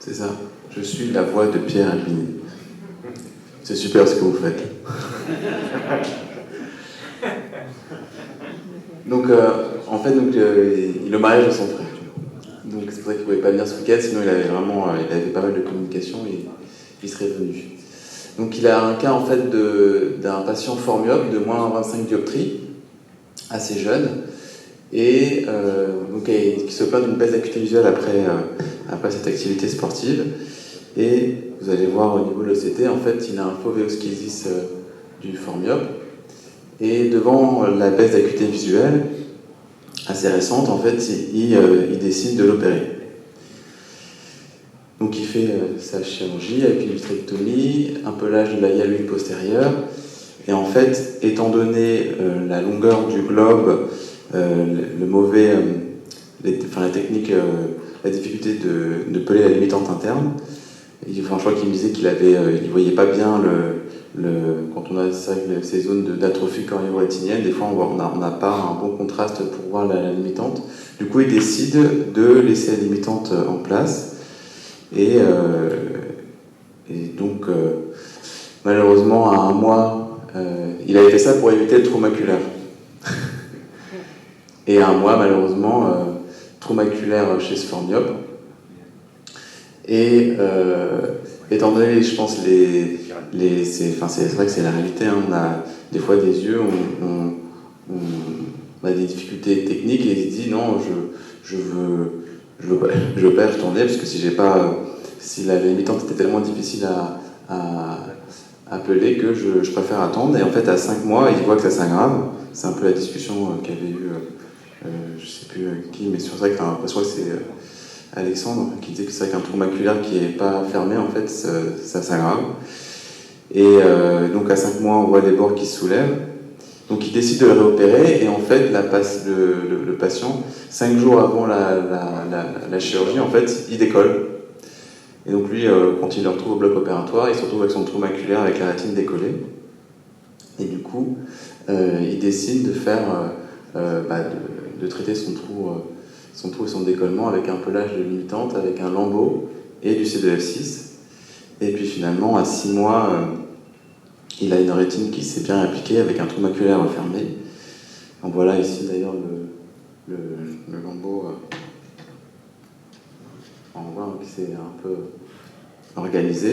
C'est ça. Je suis la voix de Pierre Albini. C'est super ce que vous faites. Donc, en fait, le mariage de son frère. Donc, c'est pour ça qu'il ne pouvait pas venir ce week-end, sinon il avait pas mal de communication et il serait venu. Donc, il a un cas, en fait, d'un patient fort myope de moins 25 dioptries, assez jeune, et qui se plaint d'une baisse d'acuité visuelle après cette activité sportive. Et vous allez voir au niveau de l'OCT, en fait, il a un fovéoschisis du fort myope. Et devant la baisse d'acuité visuelle, assez récente, en fait, il décide de l'opérer. Donc il fait sa chirurgie avec une vitrectomie, un pelage de la hyaloïde postérieure. Et en fait, étant donné la longueur du globe, la technique, la difficulté de peler la limitante interne, je crois qu'il me disait qu'il ne voyait pas bien quand on a ces zones d'atrophie cornéo-rétinienne, des fois on n'a pas un bon contraste pour voir la limitante. Du coup, il décide de laisser la limitante en place. Et donc, malheureusement, à un mois, il avait fait ça pour éviter le trou maculaire. Et à un mois, malheureusement, trou maculaire chez ce fort myope. Et étant donné, je pense, c'est vrai que c'est la réalité, hein, on a des fois des yeux, on a des difficultés techniques et il se dit non, je veux pas y retourner parce que si la limitante était tellement difficile à peler que je préfère attendre. Et en fait, à 5 mois, il voit que ça s'aggrave. C'est un peu la discussion qu'avait eue, je sais plus qui, mais c'est vrai que je crois que c'est Alexandre qui disait que c'est vrai qu'un trou maculaire qui n'est pas fermé, en fait, ça s'aggrave. Et donc à 5 mois, on voit les bords qui se soulèvent. Donc il décide de le réopérer et en fait, le patient, 5 jours avant la chirurgie, en fait, il décolle. Et donc lui, quand il le retrouve au bloc opératoire, il se retrouve avec son trou maculaire avec la rétine décollée. Et du coup, il décide de faire, de traiter son trou et son décollement avec un pelage de limitante, avec un lambeau et du C2F6. Et puis finalement, à 6 mois, il a une rétine qui s'est bien appliquée avec un trou maculaire refermé. Donc voilà ici d'ailleurs le lambeau. On voit que c'est un peu organisé.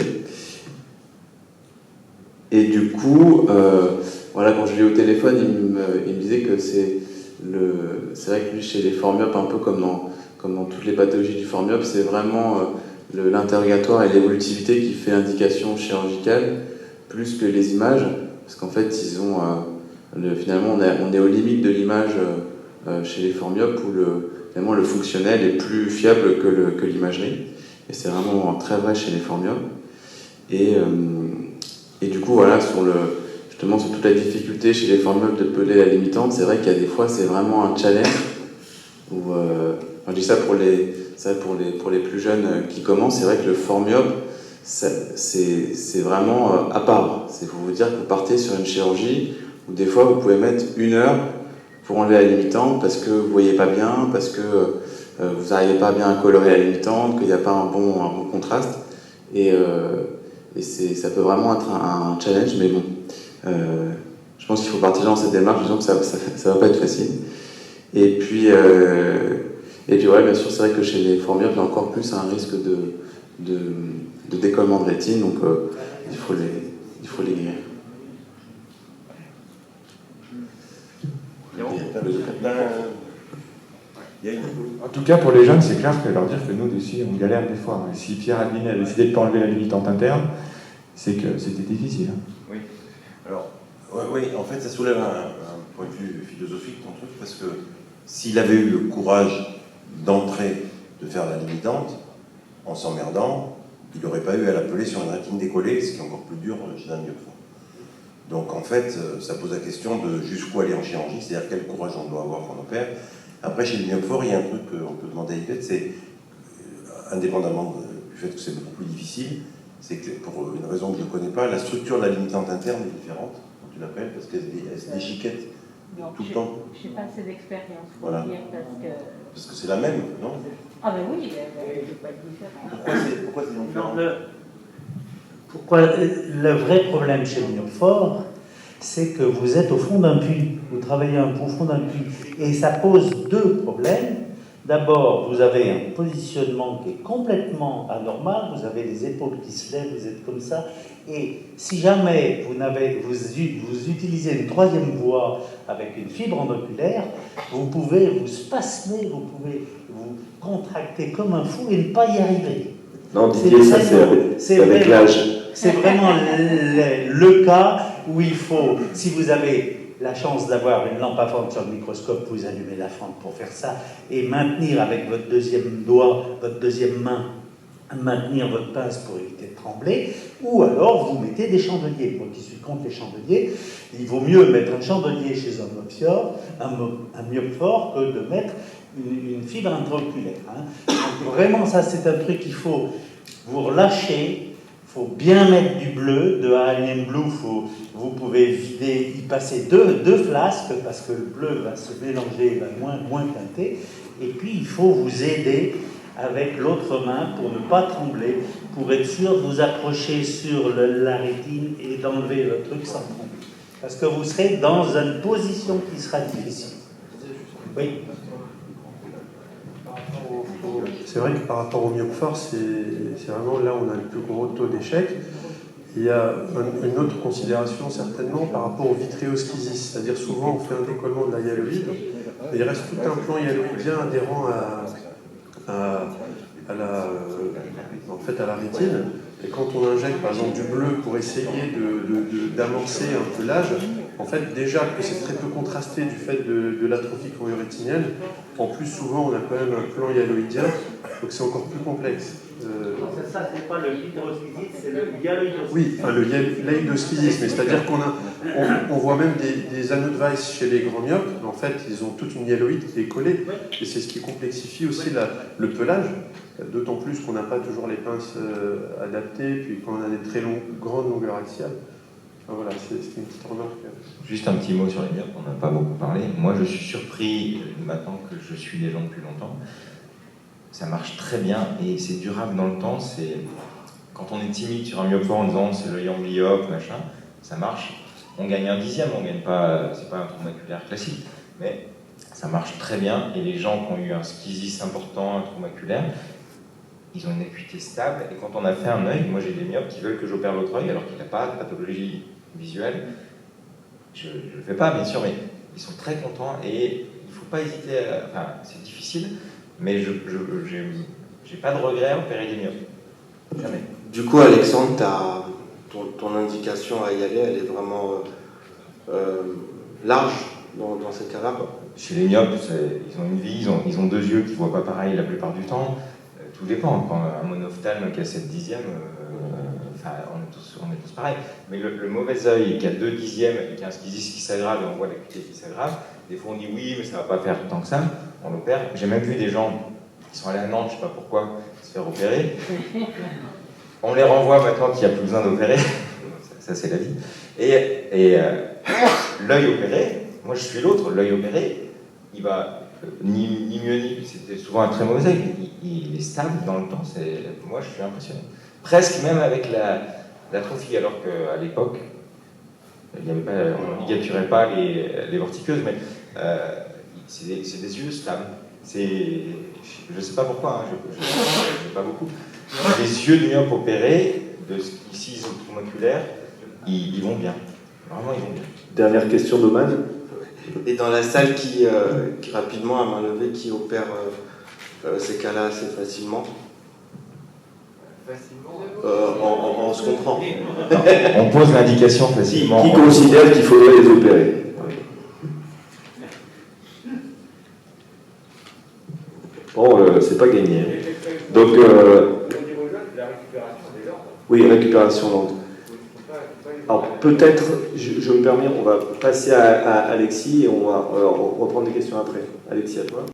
Et du coup, voilà, quand je l'ai eu au téléphone, il me disait que c'est vrai que lui, chez les forts myopes, un peu comme dans toutes les pathologies du fort myope, c'est vraiment l'interrogatoire et l'évolutivité qui fait indication chirurgicale plus que les images, parce qu'en fait, finalement, on est aux limites de l'image chez les forts myopes où finalement, le fonctionnel est plus fiable que l'imagerie. Et c'est vraiment très vrai chez les forts myopes. Et du coup, voilà, justement, sur toute la difficulté chez les forts myopes de peler la limitante, c'est vrai qu'il y a des fois, c'est vraiment un challenge. Je dis ça pour les plus jeunes qui commencent. C'est vrai que le fort myope, c'est vraiment à part. C'est pour vous dire que vous partez sur une chirurgie où des fois, vous pouvez mettre 1 heure pour enlever la limitante parce que vous ne voyez pas bien, parce que vous n'arrivez pas bien à colorer la limitante, qu'il n'y a pas un bon contraste. Et ça peut vraiment être un challenge, mais bon, je pense qu'il faut partir dans cette démarche, disons que ça ne va pas être facile. Et puis ouais, bien sûr, c'est vrai que chez les forts myopes, il y a encore plus un risque de décollement de rétine, donc il faut les guérir. En tout cas, pour les jeunes, c'est clair que leur dire que nous, aussi, on galère des fois. Si Pierre Albini a décidé de ne pas enlever la limitante interne, c'est que c'était difficile. Oui. Alors, oui, en fait, ça soulève un point de vue philosophique, ton truc, parce que s'il avait eu le courage d'entrer, de faire la limitante, en s'emmerdant, il n'aurait pas eu à l'appeler sur une rétine décollée, ce qui est encore plus dur chez un myope. Donc, en fait, ça pose la question de jusqu'où aller en chirurgie, c'est-à-dire quel courage on doit avoir quand on opère. Après, chez le myope fort, il y a un truc qu'on peut demander à Yvette, c'est, indépendamment du fait que c'est beaucoup plus difficile, c'est que pour une raison que je ne connais pas, la structure de la limitante interne est différente, comme tu l'appelles, parce qu'elle se déchiquette tout le temps. Je n'ai pas assez d'expérience pour voilà. dire Parce que c'est la même, non? Ah ben oui, il ne pas être différent. Pourquoi c'est différent? Le vrai problème chez Myophoore, c'est que vous êtes au fond d'un puits, vous travaillez au fond d'un puits, et ça pose deux problèmes. D'abord, vous avez un positionnement qui est complètement anormal, vous avez les épaules qui se lèvent, vous êtes comme ça, et si jamais vous utilisez une troisième voie avec une fibre endoculaire, vous pouvez vous spasmer, vous pouvez vous contracter comme un fou et ne pas y arriver. Non, Didier, ça c'est avec l'âge. C'est vraiment le cas où il faut, si vous avez la chance d'avoir une lampe à fente sur le microscope, vous allumez la fente pour faire ça, et maintenir avec votre deuxième doigt, votre deuxième main, maintenir votre pince pour éviter de trembler, ou alors vous mettez des chandeliers. Moi qui suis contre les chandeliers, il vaut mieux mettre un chandelier chez un myophoore que de mettre une fibre intraoculaire. Donc vraiment, ça c'est un truc qu'il faut vous relâcher. Il faut bien mettre du bleu, de Alien Blue, vous pouvez vider, y passer deux flasques, parce que le bleu va se mélanger, va moins teinter, et puis il faut vous aider avec l'autre main pour ne pas trembler, pour être sûr de vous approcher sur la rétine et d'enlever le truc sans trembler. Parce que vous serez dans une position qui sera difficile. Oui. C'est vrai que par rapport au myophoore, c'est vraiment là où on a le plus gros taux d'échec. Il y a une autre considération certainement par rapport au vitréoschisis, c'est-à-dire souvent on fait un décollement de la hyaloïde, et il reste tout un plan hyaloïdien adhérent à la rétine. Et quand on injecte par exemple du bleu pour essayer d'amorcer un peu l'âge, en fait déjà que c'est très peu contrasté du fait de l'atrophie choriorétinienne, en plus souvent on a quand même un plan hyaloïdien, donc c'est encore plus complexe. Ça, c'est pas le hydroschizite, c'est le hyaloïdoschisis. Oui, enfin, l'hyaloïdoschisis, mais c'est-à-dire qu'on voit même des anneaux de Weiss chez les grands myopes, en fait ils ont toute une hyaloïde qui est collée, et c'est ce qui complexifie aussi le pelage, d'autant plus qu'on n'a pas toujours les pinces adaptées, puis quand on a des très grandes longueurs axiales. Enfin, voilà, c'est une petite remarque. Juste un petit mot sur les myopes, on n'a pas beaucoup parlé. Moi je suis surpris, maintenant que je suis les gens depuis longtemps, ça marche très bien et c'est durable dans le temps. Quand on est timide sur un myophoore en disant c'est l'œil en myope, machin, ça marche. On gagne un dixième, on gagne pas, c'est pas un trou maculaire classique, mais ça marche très bien. Et les gens qui ont eu un schisis important, un trou maculaire, ils ont une acuité stable. Et quand on a fait un œil, moi j'ai des myopes qui veulent que j'opère l'autre œil alors qu'il n'a pas de pathologie visuelle. Je le fais pas, bien sûr, mais ils sont très contents et il faut pas hésiter. Enfin, c'est difficile. Mais je n'ai pas de regret à opérer des myopes. Jamais. Du coup, Alexandre, ton indication à y aller, elle est vraiment large dans ces cas-là. Chez les myopes, ils ont une vie, ils ont deux yeux qui ne voient pas pareil la plupart du temps. Tout dépend. Quand un monophtalme qui a 7 dixièmes, on est tous pareils. Mais le mauvais œil qui a 2 dixièmes et qui a un schisis qui s'aggrave et on voit l'acuité qui s'aggrave, des fois on dit oui, mais ça ne va pas faire tant que ça. On l'opère. J'ai même vu des gens qui sont allés à Nantes, je ne sais pas pourquoi, se faire opérer. On les renvoie maintenant qu'il n'y a plus besoin d'opérer. Ça, c'est la vie. Et l'œil opéré, moi je suis l'autre, l'œil opéré, il va ni mieux ni... C'était souvent un très mauvais œil. Il est stable dans le temps. Moi, je suis impressionné. Presque même avec l'atrophie, alors qu'à l'époque, on ne ligaturait pas les vortiqueuses, mais... c'est des yeux stables. Je ne sais pas pourquoi, je ne sais pas beaucoup. Les yeux de myope opérés, de ici, ils ont maculaire, ils vont bien. Vraiment, ils vont bien. Dernière question d'Oman. Et dans la salle qui rapidement, à main levée, qui opère ces cas-là assez facilement? On se comprend. On pose l'indication facilement. Qui considère qu'il faudrait les opérer? Bon, c'est pas gagné. Donc, oui, récupération lente. Alors peut-être, je me permets, on va passer à Alexis et on va reprendre des questions après. Alexis, à toi.